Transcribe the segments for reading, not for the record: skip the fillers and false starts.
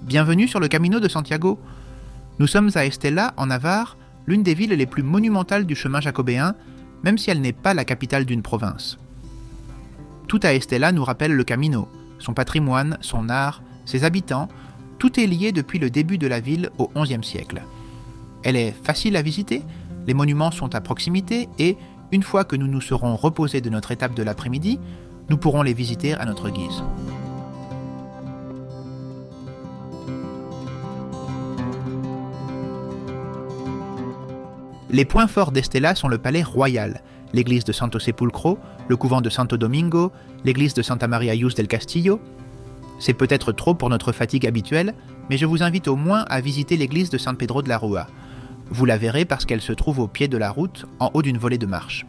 Bienvenue sur le Camino de Santiago. Nous sommes à Estella, en Navarre, l'une des villes les plus monumentales du chemin jacobéen, même si elle n'est pas la capitale d'une province. Tout à Estella nous rappelle le Camino, son patrimoine, son art, ses habitants, tout est lié depuis le début de la ville au XIe siècle. Elle est facile à visiter, les monuments sont à proximité et, une fois que nous nous serons reposés de notre étape de l'après-midi, nous pourrons les visiter à notre guise. Les points forts d'Estella sont le palais royal, l'église de Santo Sepulcro, le couvent de Santo Domingo, l'église de Santa Maria Ius del Castillo. C'est peut-être trop pour notre fatigue habituelle, mais je vous invite au moins à visiter l'église de San Pedro de la Rua. Vous la verrez parce qu'elle se trouve au pied de la route, en haut d'une volée de marches.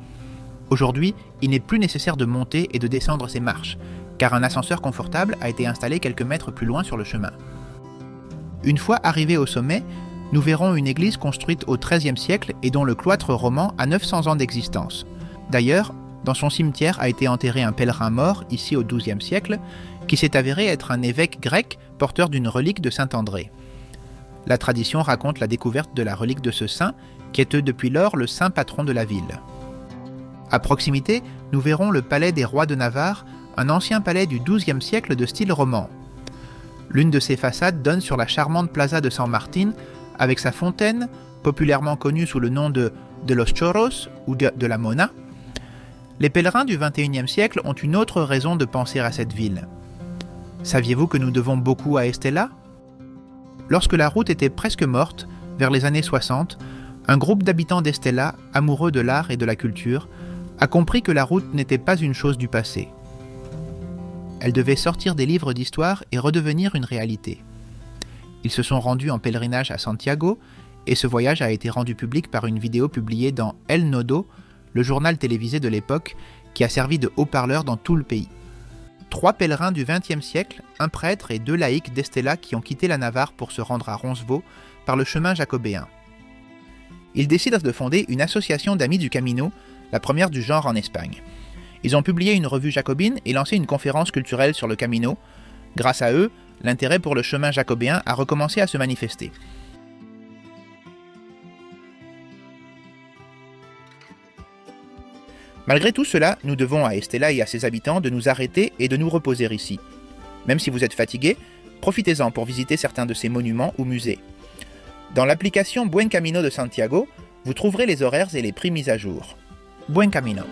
Aujourd'hui, il n'est plus nécessaire de monter et de descendre ces marches, car un ascenseur confortable a été installé quelques mètres plus loin sur le chemin. Une fois arrivés au sommet, nous verrons une église construite au XIIIe siècle et dont le cloître roman a 900 ans d'existence. D'ailleurs, dans son cimetière a été enterré un pèlerin mort, ici au XIIe siècle, qui s'est avéré être un évêque grec porteur d'une relique de saint André. La tradition raconte la découverte de la relique de ce saint, qui est depuis lors le saint patron de la ville. À proximité, nous verrons le palais des rois de Navarre, un ancien palais du XIIe siècle de style roman. L'une de ses façades donne sur la charmante plaza de San Martín, avec sa fontaine, populairement connue sous le nom de los Chorros ou de la Mona. Les pèlerins du XXIe siècle ont une autre raison de penser à cette ville. Saviez-vous que nous devons beaucoup à Estella ? Lorsque la route était presque morte, vers les années 60, un groupe d'habitants d'Estella, amoureux de l'art et de la culture, a compris que la route n'était pas une chose du passé. Elle devait sortir des livres d'histoire et redevenir une réalité. Ils se sont rendus en pèlerinage à Santiago, et ce voyage a été rendu public par une vidéo publiée dans El Nodo, le journal télévisé de l'époque, qui a servi de haut-parleur dans tout le pays. 3 pèlerins du XXe siècle, un prêtre et 2 laïcs d'Estella qui ont quitté la Navarre pour se rendre à Roncevaux par le chemin jacobéen. Ils décident de fonder une association d'amis du Camino, la première du genre en Espagne. Ils ont publié une revue jacobine et lancé une conférence culturelle sur le Camino. Grâce à eux, l'intérêt pour le chemin jacobéen a recommencé à se manifester. Malgré tout cela, nous devons à Estella et à ses habitants de nous arrêter et de nous reposer ici. Même si vous êtes fatigués, profitez-en pour visiter certains de ces monuments ou musées. Dans l'application Buen Camino de Santiago, vous trouverez les horaires et les prix mis à jour. Buen Camino!